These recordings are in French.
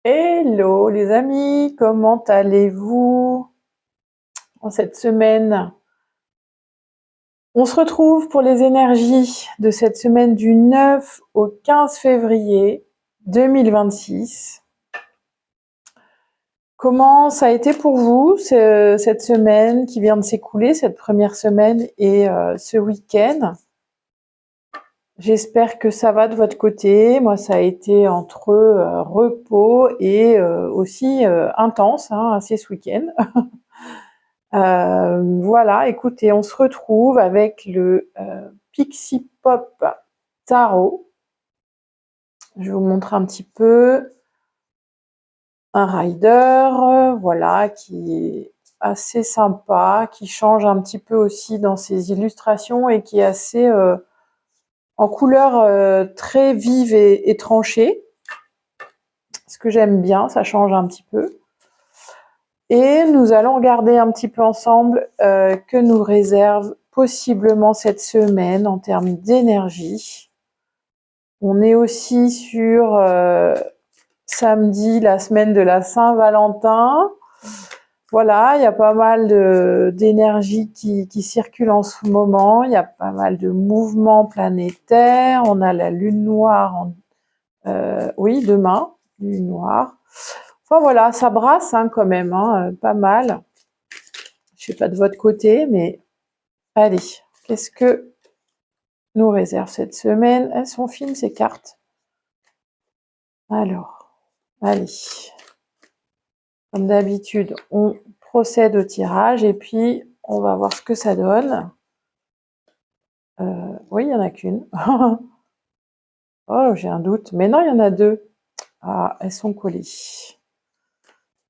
Hello les amis, comment allez-vous en cette semaine? On se retrouve pour les énergies de cette semaine du 9 au 15 février 2026. Comment ça a été pour vous cette semaine qui vient de s'écouler, cette première semaine et ce week-end? J'espère que ça va de votre côté. Moi, ça a été entre repos et aussi intense, assez ce week-end. Voilà, écoutez, on se retrouve avec le Pixie Pop Tarot. Je vais vous montrer un petit peu un rider, voilà, qui est assez sympa, qui change un petit peu aussi dans ses illustrations et qui est assez en couleur très vive et tranchée. Ce que j'aime bien, ça change un petit peu. Et nous allons regarder un petit peu ensemble que nous réserve possiblement cette semaine en termes d'énergie. On est aussi sur samedi, la semaine de la Saint-Valentin. Voilà, il y a pas mal d'énergie qui circule en ce moment. Il y a pas mal de mouvements planétaires. On a la lune noire, oui, demain, lune noire. Enfin voilà, ça brasse quand même, pas mal. Je sais pas de votre côté, mais allez, qu'est-ce que nous réserve cette semaine? Elles sont fines ces cartes. Alors, allez. Comme d'habitude, on procède au tirage et puis on va voir ce que ça donne. Oui, il n'y en a qu'une. Oh, j'ai un doute. Mais non, il y en a deux. Ah, elles sont collées.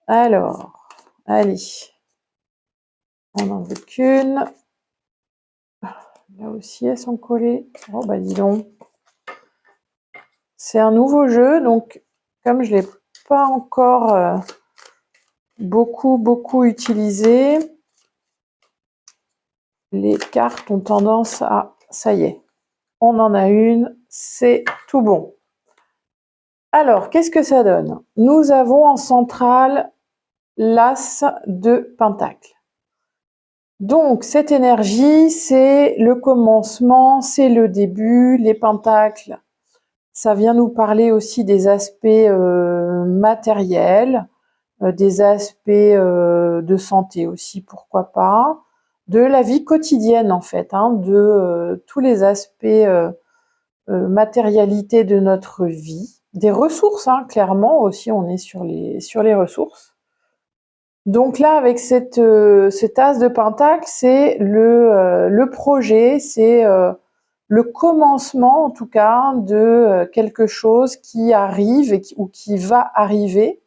Alors, allez. On n'en veut qu'une. Là aussi, elles sont collées. Oh, bah dis donc. C'est un nouveau jeu, donc comme je ne l'ai pas encore beaucoup utilisé, les cartes ont tendance à... Ça y est, on en a une, c'est tout bon. Alors, qu'est-ce que ça donne? Nous avons en centrale l'As de Pentacle. Donc, cette énergie, c'est le commencement, c'est le début. Les pentacles, ça vient nous parler aussi des aspects matériels, des aspects de santé aussi, pourquoi pas, de la vie quotidienne en fait, de tous les aspects matérialité de notre vie, des ressources, clairement aussi, on est sur les ressources. Donc là, avec cet as de pentacle, c'est le projet, c'est le commencement en tout cas de quelque chose qui arrive ou qui va arriver.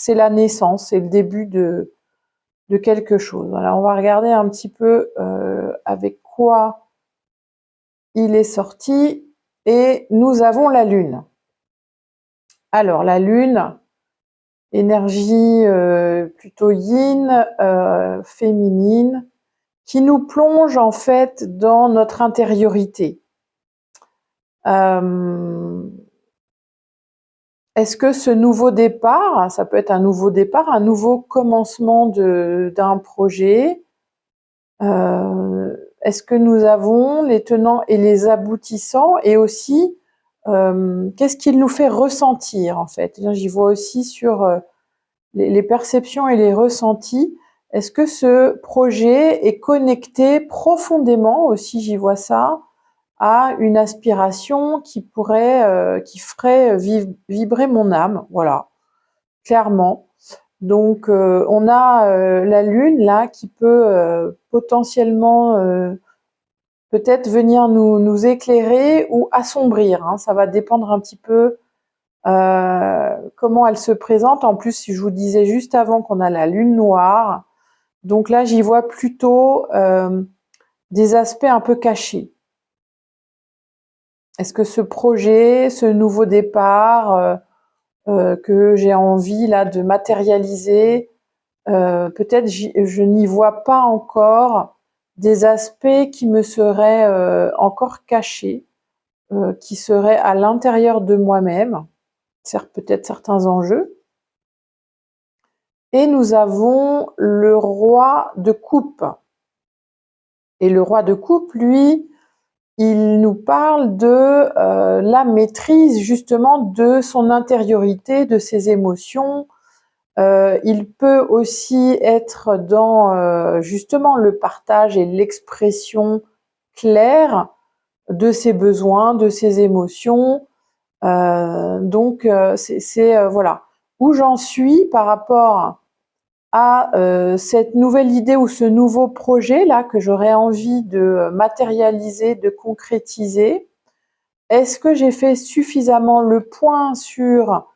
C'est la naissance, c'est le début de quelque chose. Alors on va regarder un petit peu avec quoi il est sorti. Et nous avons la Lune. Alors la Lune, énergie plutôt yin, féminine, qui nous plonge en fait dans notre intériorité. Est-ce que ce nouveau départ, ça peut être un nouveau départ, un nouveau commencement d'un projet, est-ce que nous avons les tenants et les aboutissants et aussi qu'est-ce qu'il nous fait ressentir en fait? J'y vois aussi sur les perceptions et les ressentis. Est-ce que ce projet est connecté profondément aussi, j'y vois ça, à une aspiration qui pourrait, qui ferait vibrer mon âme, voilà, clairement. Donc on a la Lune là qui peut potentiellement peut-être venir nous éclairer ou assombrir, ça va dépendre un petit peu comment elle se présente. En plus, je vous disais juste avant qu'on a la Lune noire, donc là j'y vois plutôt des aspects un peu cachés. Est-ce que ce projet, ce nouveau départ que j'ai envie là de matérialiser, peut-être je n'y vois pas encore des aspects qui me seraient encore cachés, qui seraient à l'intérieur de moi-même, peut-être certains enjeux. Et nous avons le roi de coupe. Et le roi de coupe, lui, il nous parle de la maîtrise justement de son intériorité, de ses émotions. Il peut aussi être dans justement le partage et l'expression claire de ses besoins, de ses émotions. Donc c'est voilà où j'en suis par rapport à cette nouvelle idée ou ce nouveau projet là que j'aurais envie de matérialiser, de concrétiser. Est-ce que j'ai fait suffisamment le point sur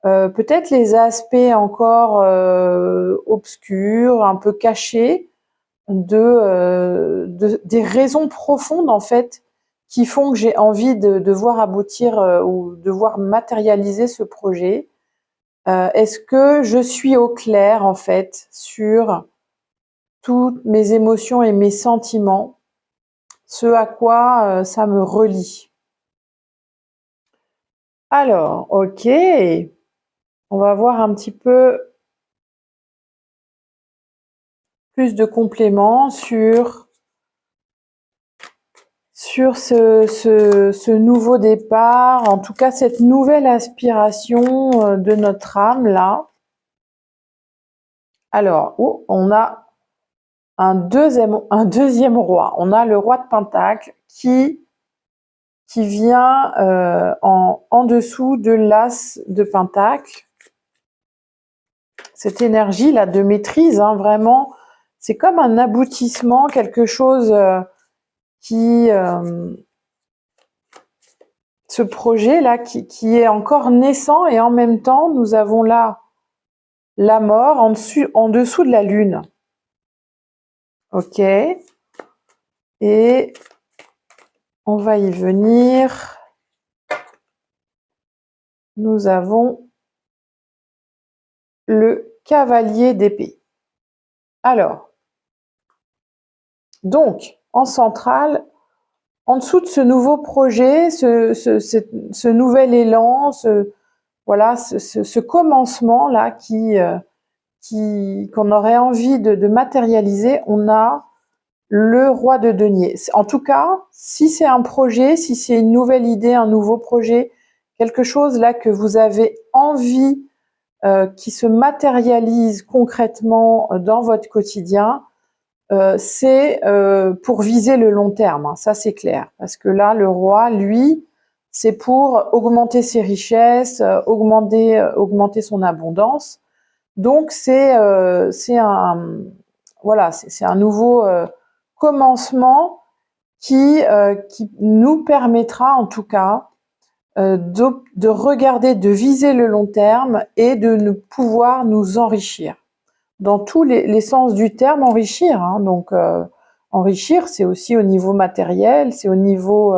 peut-être les aspects encore obscurs, un peu cachés des raisons profondes en fait qui font que j'ai envie de voir aboutir ou de voir matérialiser ce projet. Est-ce que je suis au clair en fait sur toutes mes émotions et mes sentiments, ce à quoi ça me relie? Alors, ok, on va voir un petit peu plus de compléments sur ce nouveau départ, en tout cas cette nouvelle aspiration de notre âme là. Alors, oh, on a un deuxième roi. On a le roi de Pentacle qui vient en dessous de l'as de Pentacle. Cette énergie là de maîtrise, hein, vraiment, c'est comme un aboutissement, quelque chose qui ce projet là qui est encore naissant, et en même temps nous avons là la mort en dessous de la lune. Ok, et on va y venir. Nous avons le cavalier d'épée. Alors, donc, en centrale, en dessous de ce nouveau projet, ce nouvel élan, voilà, ce commencement-là qu'on aurait envie de matérialiser, on a le roi de denier. En tout cas, si c'est un projet, si c'est une nouvelle idée, un nouveau projet, quelque chose là que vous avez envie qui se matérialise concrètement dans votre quotidien, c'est pour viser le long terme, hein, ça c'est clair. Parce que là, le roi, lui, c'est pour augmenter ses richesses, augmenter son abondance. Donc c'est voilà, c'est un nouveau commencement qui nous permettra en tout cas de regarder, de viser le long terme et de pouvoir nous enrichir. Dans tous les sens du terme, enrichir. Hein. Donc, enrichir, c'est aussi au niveau matériel, c'est au niveau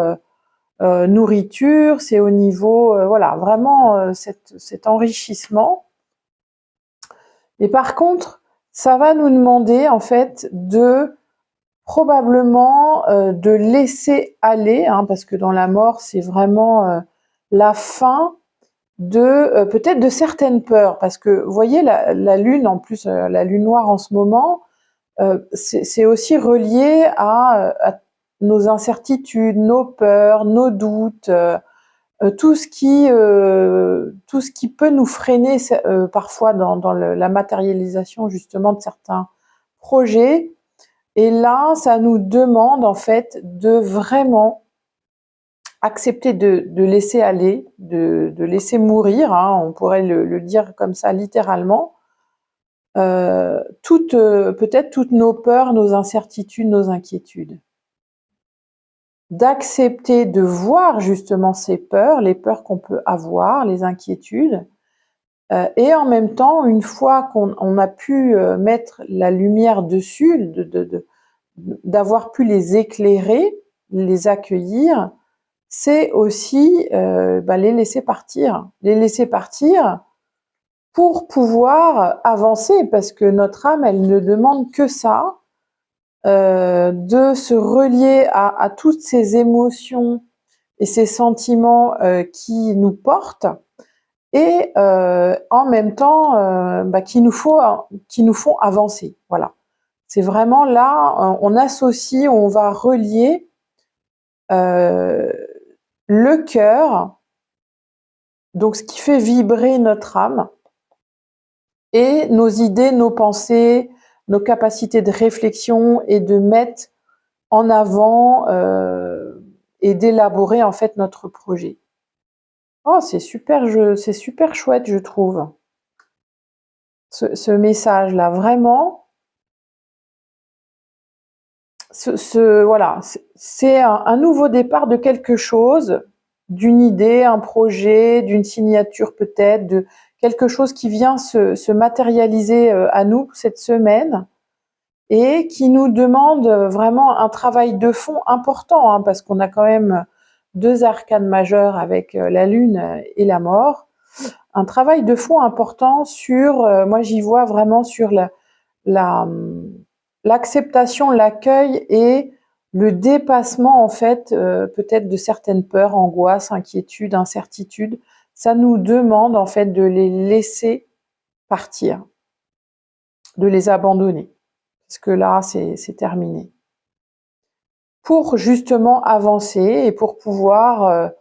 nourriture, c'est au niveau, voilà, vraiment cet enrichissement. Et par contre, ça va nous demander en fait de probablement de laisser aller, hein, parce que dans la mort, c'est vraiment la fin de peut-être de certaines peurs, parce que vous voyez la lune, en plus la lune noire en ce moment, c'est aussi relié à nos incertitudes, nos peurs, nos doutes, tout ce qui peut nous freiner parfois dans la matérialisation justement de certains projets. Et là, ça nous demande en fait de vraiment accepter de laisser aller, de laisser mourir, hein, on pourrait le dire comme ça littéralement, peut-être toutes nos peurs, nos incertitudes, nos inquiétudes. D'accepter de voir justement ces peurs, les peurs qu'on peut avoir, les inquiétudes, et en même temps, une fois qu'on a pu mettre la lumière dessus, d'avoir pu les éclairer, les accueillir, c'est aussi les laisser partir. Les laisser partir pour pouvoir avancer, parce que notre âme, elle ne demande que ça, de se relier à toutes ces émotions et ces sentiments qui nous portent, et en même temps qui nous font avancer. Voilà. C'est vraiment là, on associe, on va relier le cœur, donc ce qui fait vibrer notre âme, et nos idées, nos pensées, nos capacités de réflexion et de mettre en avant et d'élaborer en fait notre projet. Oh, c'est super chouette, je trouve, ce message-là, vraiment. Voilà, c'est un nouveau départ de quelque chose, d'une idée, un projet, d'une signature peut-être, de quelque chose qui vient se matérialiser à nous cette semaine et qui nous demande vraiment un travail de fond important, hein, parce qu'on a quand même 2 arcanes majeures avec la lune et la mort. Un travail de fond important sur, moi j'y vois vraiment sur l'acceptation, l'accueil et le dépassement en fait peut-être de certaines peurs, angoisses, inquiétudes, incertitudes. Ça nous demande en fait de les laisser partir, de les abandonner, parce que là c'est terminé. Pour justement avancer et pour pouvoir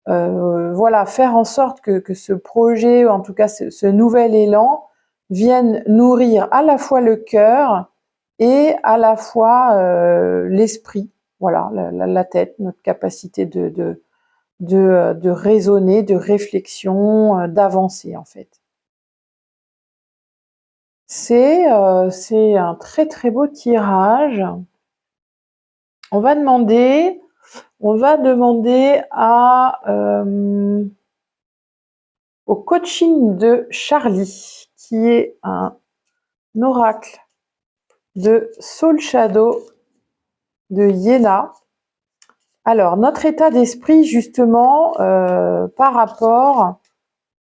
voilà, faire en sorte que ce projet, ou en tout cas ce nouvel élan, vienne nourrir à la fois le cœur et à la fois l'esprit, voilà, la tête, notre capacité de raisonner, de réflexion, d'avancer en fait. C'est un très très beau tirage. On va demander au coaching de Charlie, qui est un oracle de Soul Shadow de Yéna. Alors, notre état d'esprit, justement, par rapport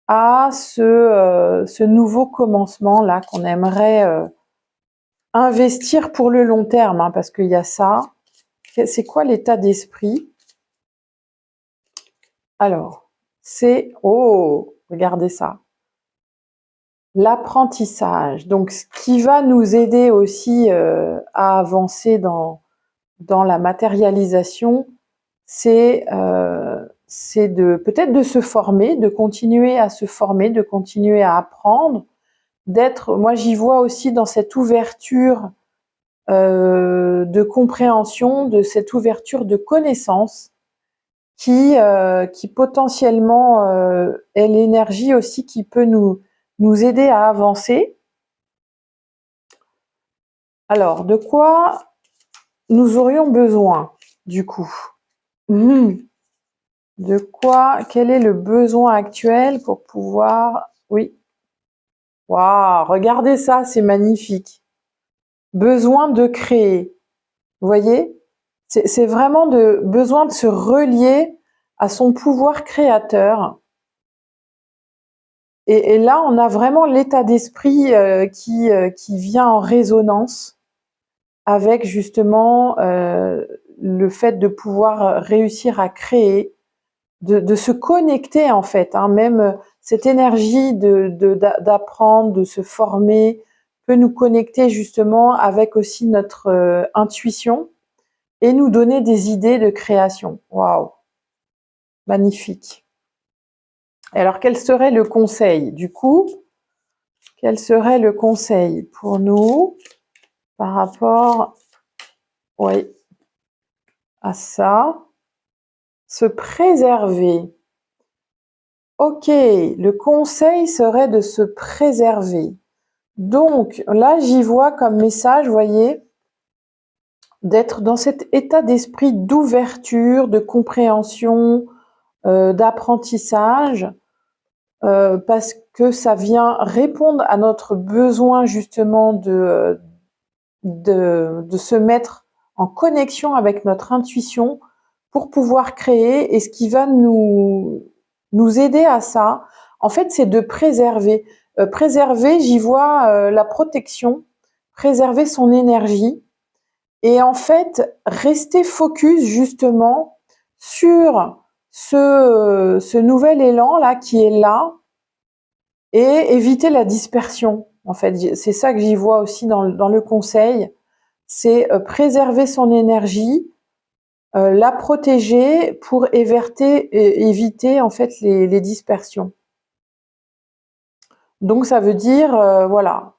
à ce nouveau commencement-là qu'on aimerait investir pour le long terme, hein, parce qu'il y a ça. C'est quoi l'état d'esprit? Alors, c'est... Oh, regardez ça. L'apprentissage. Donc, ce qui va nous aider aussi à avancer dans la matérialisation, c'est peut-être de se former, de continuer à se former, de continuer à apprendre, moi j'y vois aussi dans cette ouverture de compréhension, de cette ouverture de connaissance qui potentiellement est l'énergie aussi qui peut nous aider à avancer. Alors, de quoi nous aurions besoin, du coup? De quoi? Quel est le besoin actuel pour pouvoir... Oui. Waouh, regardez ça, c'est magnifique. Besoin de créer. Vous voyez? C'est vraiment besoin de se relier à son pouvoir créateur. Et là, on a vraiment l'état d'esprit qui vient en résonance avec justement le fait de pouvoir réussir à créer, de se connecter en fait, hein, même cette énergie d'apprendre, de se former peut nous connecter justement avec aussi notre intuition et nous donner des idées de création. Waouh, magnifique. Et alors quel serait le conseil du coup? Quel serait le conseil pour nous par rapport, oui, à ça? Se préserver. Ok, le conseil serait de se préserver. Donc là, j'y vois comme message, vous voyez, d'être dans cet état d'esprit d'ouverture, de compréhension, d'apprentissage, parce que ça vient répondre à notre besoin justement de se mettre en connexion avec notre intuition pour pouvoir créer. Et ce qui va nous aider à ça, en fait, c'est de préserver. Préserver, j'y vois la protection, préserver son énergie et en fait, rester focus justement sur ce nouvel élan là qui est là et éviter la dispersion. En fait, c'est ça que j'y vois aussi dans le conseil, c'est préserver son énergie, la protéger pour éviter en fait les dispersions. Donc ça veut dire, voilà,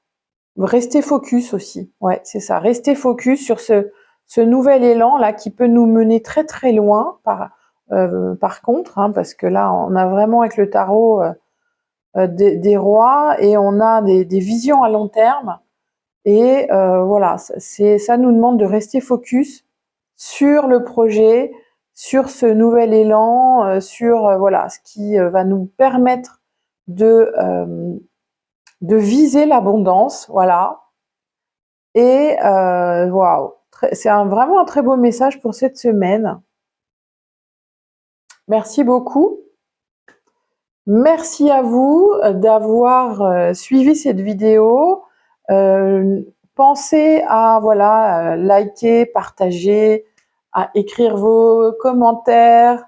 rester focus aussi. Ouais, c'est ça, rester focus sur ce nouvel élan là qui peut nous mener très très loin par contre, hein, parce que là on a vraiment avec le tarot des rois et on a des visions à long terme et voilà, ça nous demande de rester focus sur le projet, sur ce nouvel élan, sur voilà ce qui va nous permettre de viser l'abondance, voilà. Et waouh, c'est vraiment un très beau message pour cette semaine. Merci beaucoup. Merci à vous d'avoir suivi cette vidéo. Pensez à voilà, liker, partager, à écrire vos commentaires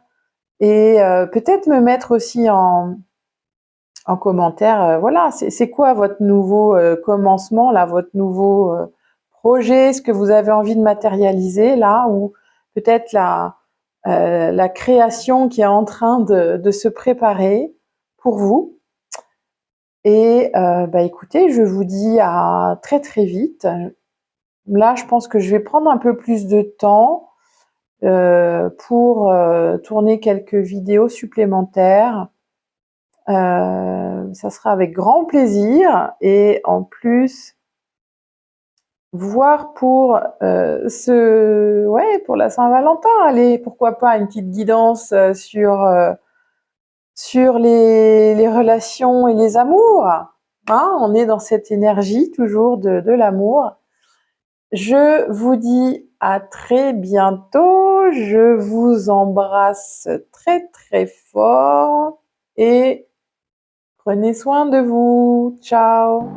et peut-être me mettre aussi en commentaire, voilà, c'est quoi votre nouveau commencement, là, votre nouveau projet, ce que vous avez envie de matérialiser là, ou peut-être la création qui est en train de se préparer pour vous. Et bah, écoutez, je vous dis à très très vite. Là, je pense que je vais prendre un peu plus de temps pour tourner quelques vidéos supplémentaires. Ça sera avec grand plaisir et en plus, voir pour pour la Saint-Valentin, allez, pourquoi pas une petite guidance sur les relations et les amours. Hein, on est dans cette énergie toujours de l'amour. Je vous dis à très bientôt. Je vous embrasse très très fort et prenez soin de vous. Ciao.